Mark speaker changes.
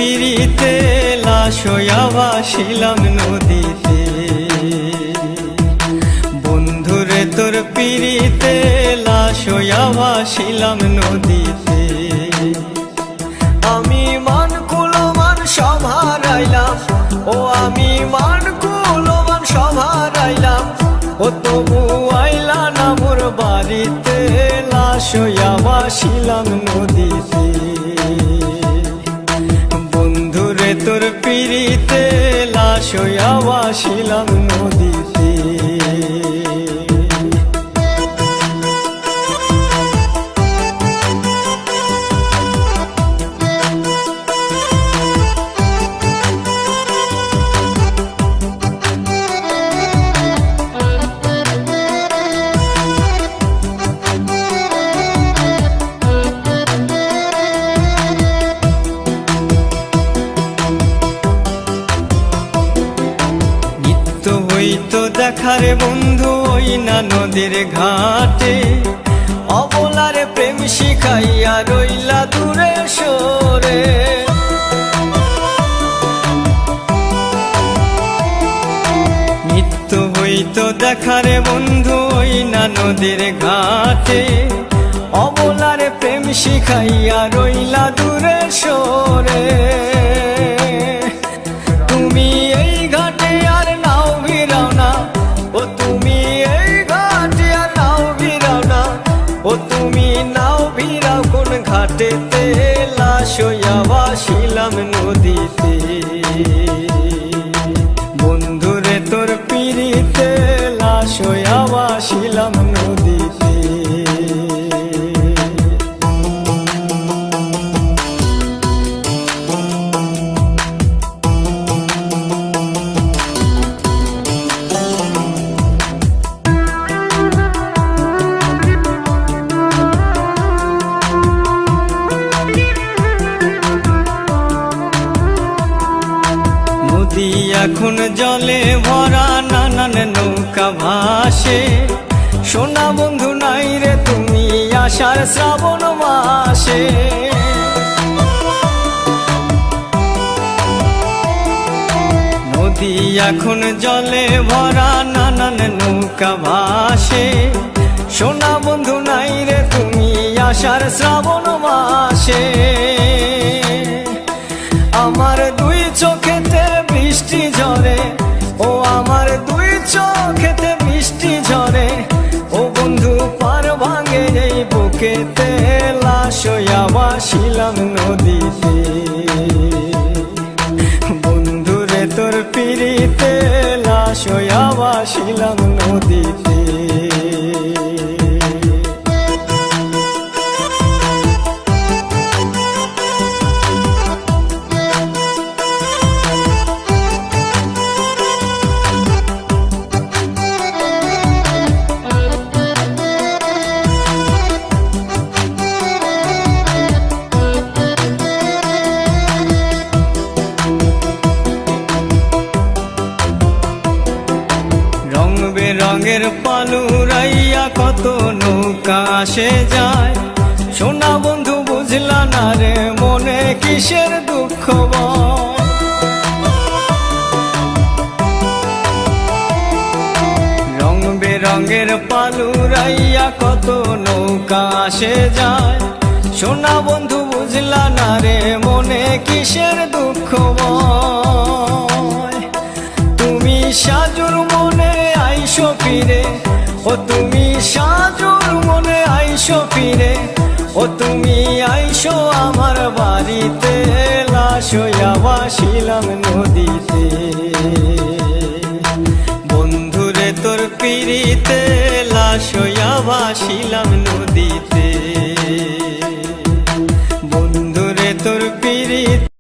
Speaker 1: পিড়িতে লাশ হইয়া ভাসিলাম নদীতে। বন্ধুরে তোর পিড়িতে লাশ হইয়া ভাসিলাম নদীতে। আমি মান কুলমান সব হারাইলাম, ও আমি মান কুলমান সব হারাইলাম, ও তবু আইলা না মোর বাড়িতে, লাশ হইয়া ভাসিলাম নদীতে। বন্ধুরে তোর পিড়িতে লাশ হইয়া ভাসিলাম নদীতে। হইতো দেখারে বন্ধু ওই না নদীর ঘাটে, অবলারে প্রেম শিখাইয়া রইলা দূরে সরে। নিত্য হইতো দেখারে বন্ধু ওই না নদীর ঘাটে, অবলারে প্রেম শিখাইয়া রইলা দূরে সরে। তুমি এই ঘাটে আর নাও ভিড়াও না, ও তুমি এই ঘাটে আর নাও ভিড়াও না, ও তুমি নাও ভিড়াও কোন ঘাটেতে, লাশ হইয়া ভাসিলাম নদীতে। বন্ধুরে তোর পিড়িতে লাশ হইয়া ভাসিলাম নদীতে। নদী এখন জলে ভরা, নানান নৌকা ভাসে, সোনা বন্ধু নাই রে তুমি আষাঢ় শ্রাবণ মাসে। নদী এখন জলে ভরা, নানান নৌকা ভাসে, সোনা বন্ধু নাই রে তুমি আষাঢ় শ্রাবণ মাসে। আমার দুই চোখেতে বৃষ্টি ঝরে, ও আমার দুই চোখেতে বৃষ্টি ঝরে, ও বন্ধু পার ভাঙে এই বুকেতে, লাশ হইয়া ভাসিলাম নদীতে। বন্ধুরে তোর পিড়িতে লাশ হইয়া ভাসিলাম নদীতে। রঙের পালুরাইয়া কত নৌকা আসে যায়, সোনা বন্ধু বুঝলা না রে মনে কিসের দুঃখ। রং বেরঙের পালুরাইয়া কত নৌকা আসে যায়, সোনা বন্ধু বুঝলা না রে মনে কিসের দুঃখ। তুমি সাজুর মনে আইসো ফিরে, ও তুমি সাজুর মনে আইসো ফিরে, ও তুমি আইসো আমার বাড়িতে, লাশ হইয়া ভাসিলাম নদীতে। বন্ধুরে তোর পিড়িতে লাশ হইয়া ভাসিলাম নদীতে। বন্ধুরে তোর পিড়িতে